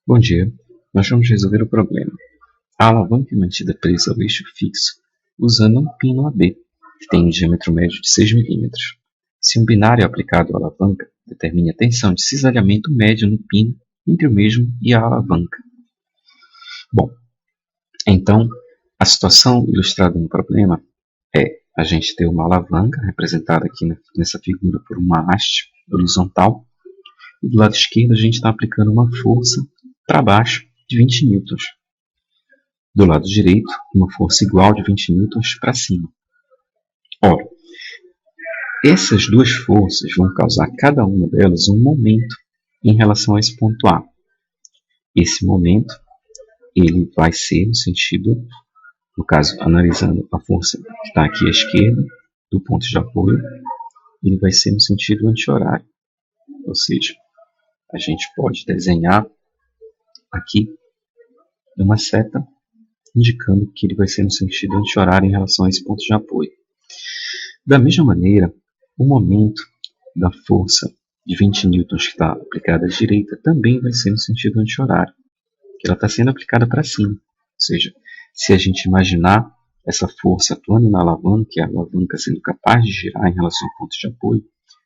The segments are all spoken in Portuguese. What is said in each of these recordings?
Bom dia, nós vamos resolver o problema. A alavanca é mantida presa ao eixo fixo usando um pino AB, que tem um diâmetro médio de 6 mm. Se um binário aplicado à alavanca, determine a tensão de cisalhamento médio no pino entre o mesmo e a alavanca. Bom, então, a situação ilustrada no problema é a gente ter uma alavanca, representada aqui nessa figura por uma haste horizontal, e do lado esquerdo a gente está aplicando uma força para baixo de 20 newtons. Do lado direito, uma força igual de 20 newtons para cima. Ora, essas duas forças vão causar cada uma delas um momento em relação a esse ponto A. Esse momento ele vai ser no sentido, no caso, analisando a força que está aqui à esquerda, do ponto de apoio, ele vai ser no sentido anti-horário. Ou seja, a gente pode desenhar aqui uma seta indicando que ele vai ser no sentido anti-horário em relação a esse ponto de apoio. Da mesma maneira, o momento da força de 20 newtons que está aplicada à direita também vai ser no sentido anti-horário, que ela está sendo aplicada para cima. Ou seja, se a gente imaginar essa força atuando na alavanca e a alavanca sendo capaz de girar em relação ao ponto de apoio,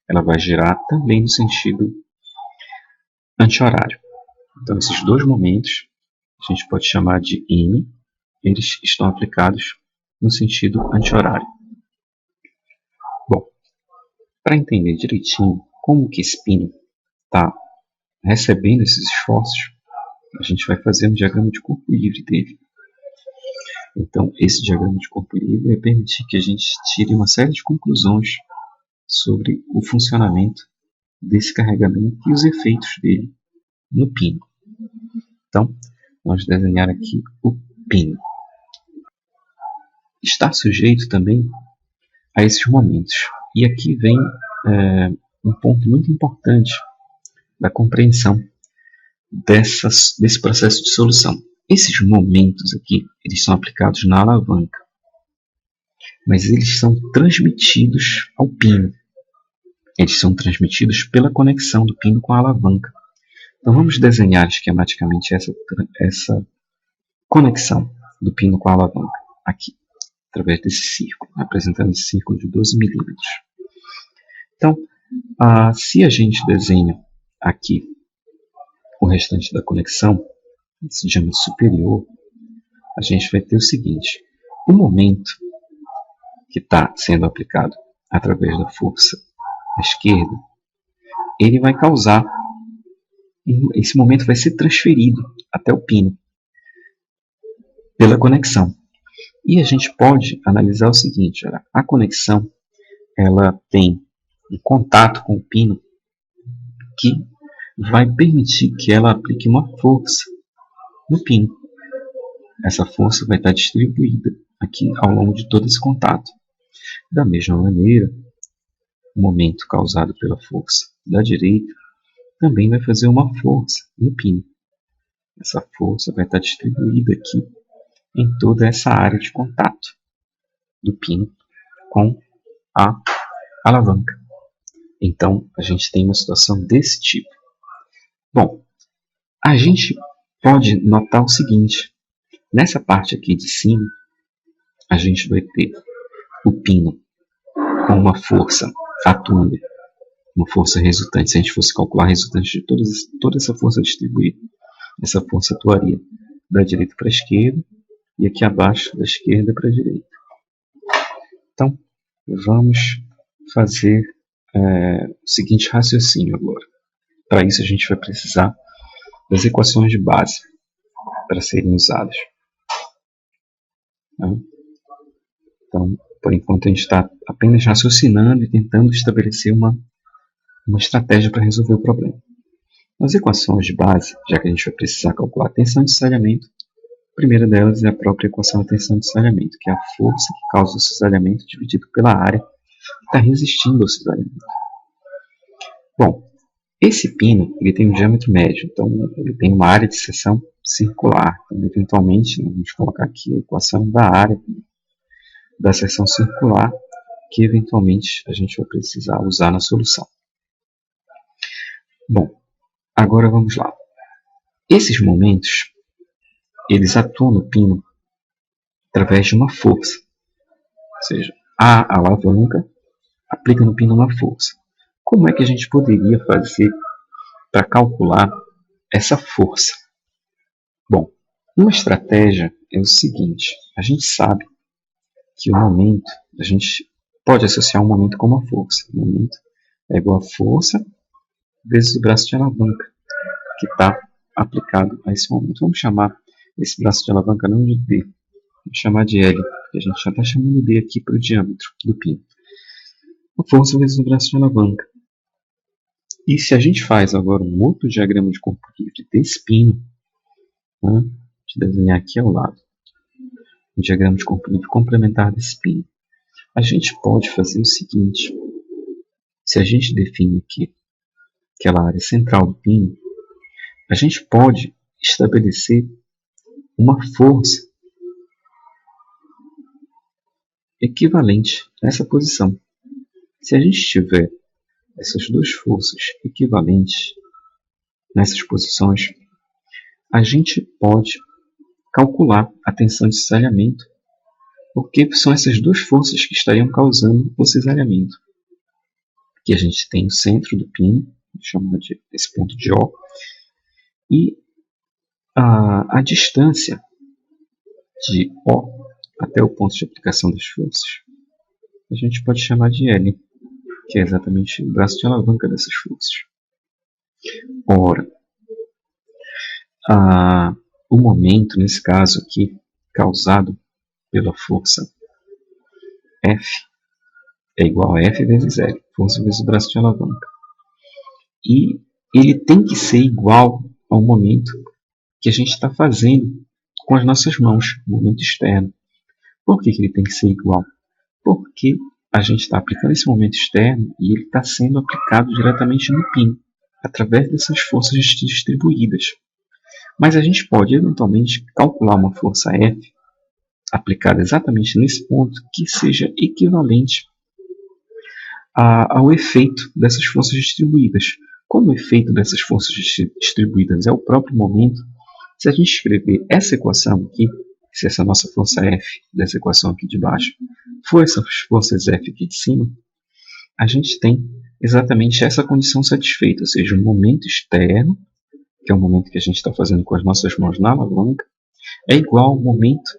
ela vai girar também no sentido anti-horário. Então, esses dois momentos a gente pode chamar de M, eles estão aplicados no sentido anti-horário. Bom, para entender direitinho como que esse pino está recebendo esses esforços, a gente vai fazer um diagrama de corpo livre dele. Então, esse diagrama de corpo livre vai permitir que a gente tire uma série de conclusões sobre o funcionamento desse carregamento e os efeitos dele no pino. Então, vamos desenhar aqui o pino. Está sujeito também a esses momentos. E aqui vem um ponto muito importante da compreensão desse processo de solução. Esses momentos aqui, eles são aplicados na alavanca, mas eles são transmitidos ao pino. Eles são transmitidos pela conexão do pino com a alavanca. Então vamos desenhar esquematicamente essa conexão do pino com a alavanca, aqui, através desse círculo, representando esse círculo de 12 milímetros. Então, se a gente desenha aqui o restante da conexão, esse diâmetro superior, a gente vai ter o seguinte: o momento que está sendo aplicado através da força à esquerda, ele vai causar, esse momento vai ser transferido até o pino pela conexão. E a gente pode analisar o seguinte: a conexão ela tem um contato com o pino que vai permitir que ela aplique uma força no pino. Essa força vai estar distribuída aqui ao longo de todo esse contato. Da mesma maneira, o momento causado pela força da direita também vai fazer uma força no pino. Essa força vai estar distribuída aqui em toda essa área de contato do pino com a alavanca. Então, a gente tem uma situação desse tipo. Bom, a gente pode notar o seguinte: nessa parte aqui de cima, a gente vai ter o pino com uma força atuando, uma força resultante. Se a gente fosse calcular a resultante de toda essa força distribuída, essa força atuaria da direita para a esquerda e aqui abaixo da esquerda para a direita. Então, vamos fazer o seguinte raciocínio agora. Para isso, a gente vai precisar das equações de base para serem usadas. Então, por enquanto, a gente está apenas raciocinando e tentando estabelecer uma estratégia para resolver o problema. As equações de base, já que a gente vai precisar calcular a tensão de cisalhamento, a primeira delas é a própria equação da tensão de cisalhamento, que é a força que causa o cisalhamento dividido pela área que está resistindo ao cisalhamento. Bom, esse pino ele tem um diâmetro médio, então ele tem uma área de seção circular. Então, eventualmente, vamos colocar aqui a equação da área da seção circular, que eventualmente a gente vai precisar usar na solução. Bom, agora vamos lá. Esses momentos, eles atuam no pino através de uma força. Ou seja, a alavanca aplica no pino uma força. Como é que a gente poderia fazer para calcular essa força? Bom, uma estratégia é o seguinte: a gente sabe que o momento, a gente pode associar um momento com uma força. O momento é igual a força vezes o braço de alavanca que está aplicado a esse momento. Vamos chamar esse braço de alavanca não de D, vamos chamar de L, porque a gente já está chamando D aqui para o diâmetro do pino. A força vezes o braço de alavanca. E se a gente faz agora um outro diagrama de corpo livre desse pino, né, vou desenhar aqui ao lado, um diagrama de corpo livre complementar desse pino, a gente pode fazer o seguinte: se a gente define aqui aquela área central do pino, a gente pode estabelecer uma força equivalente nessa posição. Se a gente tiver essas duas forças equivalentes nessas posições, a gente pode calcular a tensão de cisalhamento, porque são essas duas forças que estariam causando o cisalhamento. Aqui a gente tem o centro do pino, chamado de esse ponto de O, e a distância de O até o ponto de aplicação das forças a gente pode chamar de L, que é exatamente o braço de alavanca dessas forças. Ora, o momento, nesse caso aqui, causado pela força F, é igual a F vezes L, força vezes o braço de alavanca. E ele tem que ser igual ao momento que a gente está fazendo com as nossas mãos, o momento externo. Por que ele tem que ser igual? Porque a gente está aplicando esse momento externo e ele está sendo aplicado diretamente no pino, através dessas forças distribuídas. Mas a gente pode, eventualmente, calcular uma força F aplicada exatamente nesse ponto que seja equivalente ao efeito dessas forças distribuídas. Como o efeito dessas forças distribuídas é o próprio momento, se a gente escrever essa equação aqui, se essa nossa força F dessa equação aqui de baixo for essas forças F aqui de cima, a gente tem exatamente essa condição satisfeita, ou seja, o momento externo, que é o momento que a gente está fazendo com as nossas mãos na alavanca, é igual ao momento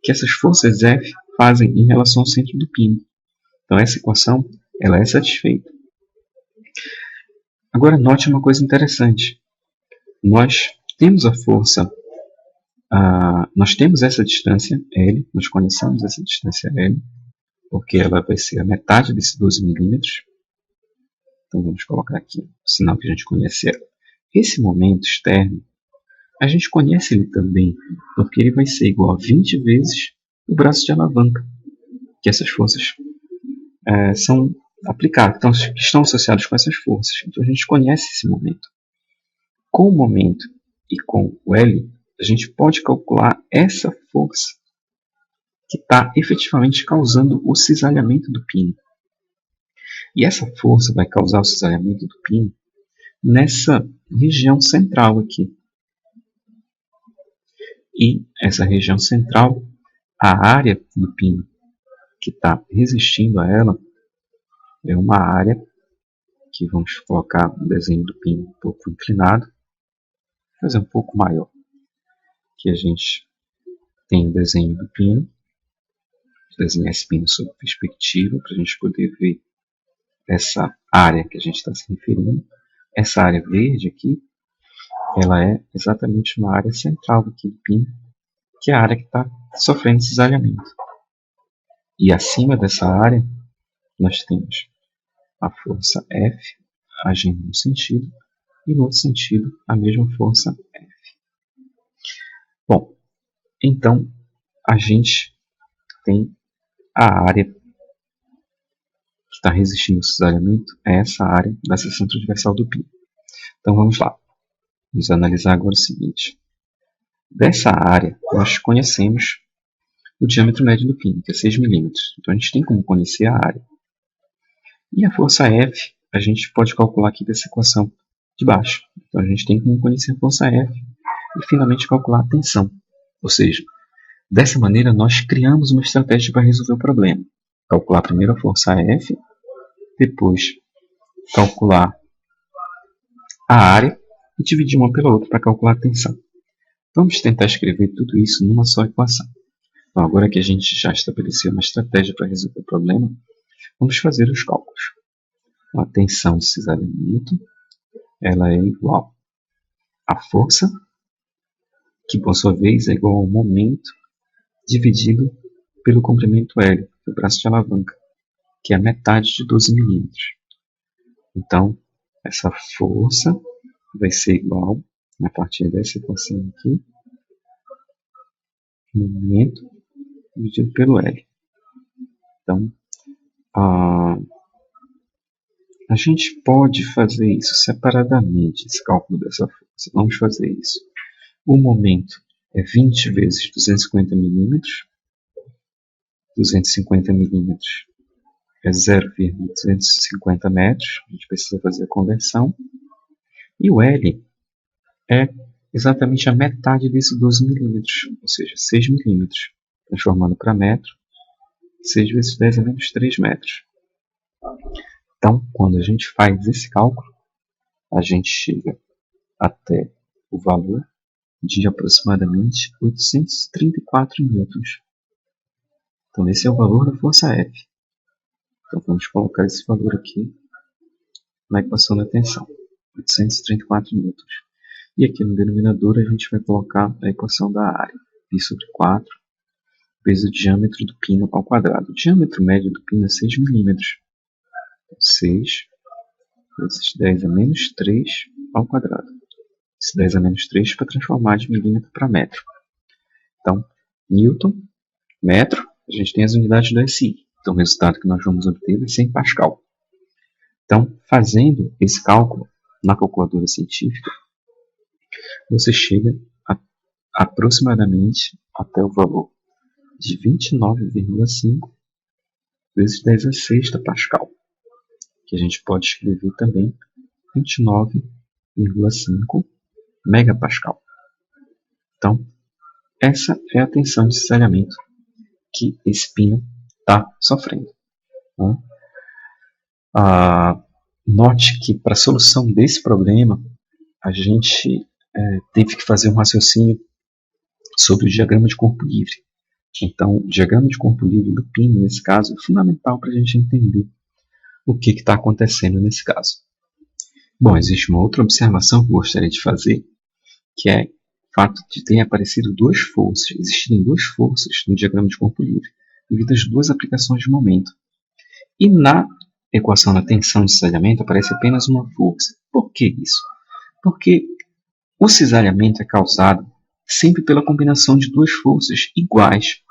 que essas forças F fazem em relação ao centro do pino. Então essa equação ela é satisfeita. Agora note uma coisa interessante. Nós temos a força, nós temos essa distância L, nós conhecemos essa distância L, porque ela vai ser a metade desse 12 milímetros. Então vamos colocar aqui o sinal que a gente conhece ela. Esse momento externo, a gente conhece ele também, porque ele vai ser igual a 20 vezes o braço de alavanca, que essas forças são aplicadas, então, que estão associadas com essas forças. Então a gente conhece esse momento. Com o momento e com o L, a gente pode calcular essa força que está efetivamente causando o cisalhamento do pino. E essa força vai causar o cisalhamento do pino nessa região central aqui. E essa região central, a área do pino que está resistindo a ela, é uma área que vamos colocar um desenho do pino um pouco inclinado, fazer um pouco maior. Aqui a gente tem o desenho do pino, desenhar esse pino sob perspectiva para a gente poder ver essa área que a gente está se referindo. Essa área verde aqui, ela é exatamente uma área central aqui do pino, que é a área que está sofrendo cisalhamento. E acima dessa área, nós temos a força F agindo num sentido e no outro sentido a mesma força F. Bom, então a gente tem a área que está resistindo ao cisalhamento, é essa área da seção transversal do pino. Então vamos lá, vamos analisar agora o seguinte. Dessa área nós conhecemos o diâmetro médio do pino, que é 6 milímetros. Então a gente tem como conhecer a área. E a força F a gente pode calcular aqui dessa equação de baixo. Então a gente tem como conhecer a força F e finalmente calcular a tensão. Ou seja, dessa maneira nós criamos uma estratégia para resolver o problema. Calcular primeiro a força F, depois calcular a área e dividir uma pela outra para calcular a tensão. Vamos tentar escrever tudo isso numa só equação. Então, agora que a gente já estabeleceu uma estratégia para resolver o problema, vamos fazer os cálculos. A tensão de cisalhamento ela é igual à força, que por sua vez é igual ao momento dividido pelo comprimento L, do braço de alavanca, que é a metade de 12 milímetros. Então, essa força vai ser igual, a partir dessa equação aqui, momento dividido pelo L. Então, a gente pode fazer isso separadamente, esse cálculo dessa força. Vamos fazer isso. O momento é 20 vezes 250 milímetros. 250 milímetros é 0,250 metros. A gente precisa fazer a conversão. E o L é exatamente a metade desse 12 milímetros, ou seja, 6 milímetros. Transformando para metro, 6 vezes 10 é menos 3 metros. Então, quando a gente faz esse cálculo, a gente chega até o valor de aproximadamente 834 newtons. Então, esse é o valor da força F. Então, vamos colocar esse valor aqui na equação da tensão, 834 newtons. E aqui no denominador a gente vai colocar a equação da área, π sobre 4, vezes o diâmetro do pino ao quadrado. O diâmetro médio do pino é 6 milímetros. 6 vezes 10 a menos 3 ao quadrado. Esse 10 a menos 3 para transformar de milímetro para metro. Então, Newton, metro, a gente tem as unidades do SI. Então, o resultado que nós vamos obter vai ser em Pascal. Então, fazendo esse cálculo na calculadora científica, você chega aproximadamente até o valor de 29,5 vezes 10 a sexta Pascal, que a gente pode escrever também 29,5 megapascal. Então, essa é a tensão de cisalhamento que esse pino está sofrendo. Note que para a solução desse problema, a gente teve que fazer um raciocínio sobre o diagrama de corpo livre. Então, o diagrama de corpo livre do pino, nesse caso, é fundamental para a gente entender o que está acontecendo nesse caso. Bom, existe uma outra observação que eu gostaria de fazer, que é o fato de terem aparecido existirem duas forças no diagrama de corpo livre, devido às duas aplicações de momento. E na equação da tensão de cisalhamento aparece apenas uma força. Por que isso? Porque o cisalhamento é causado sempre pela combinação de duas forças iguais,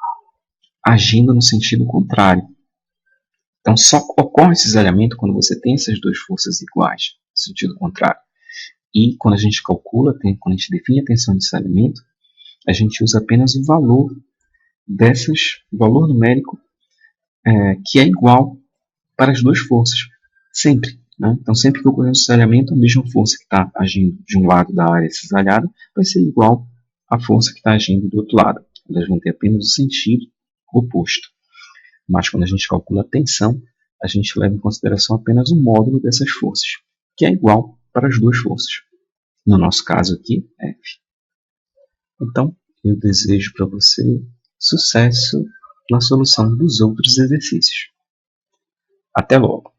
agindo no sentido contrário. Então, só ocorre cisalhamento quando você tem essas duas forças iguais, no sentido contrário. E quando a gente calcula, quando a gente define a tensão de cisalhamento, a gente usa apenas o valor o valor numérico que é igual para as duas forças, sempre. Né? Então, sempre que ocorrer um cisalhamento, a mesma força que está agindo de um lado da área cisalhada vai ser igual à força que está agindo do outro lado. Elas vão ter apenas o sentido oposto. Mas quando a gente calcula a tensão, a gente leva em consideração apenas o módulo dessas forças, que é igual para as duas forças. No nosso caso aqui, F. Então, eu desejo para você sucesso na solução dos outros exercícios. Até logo!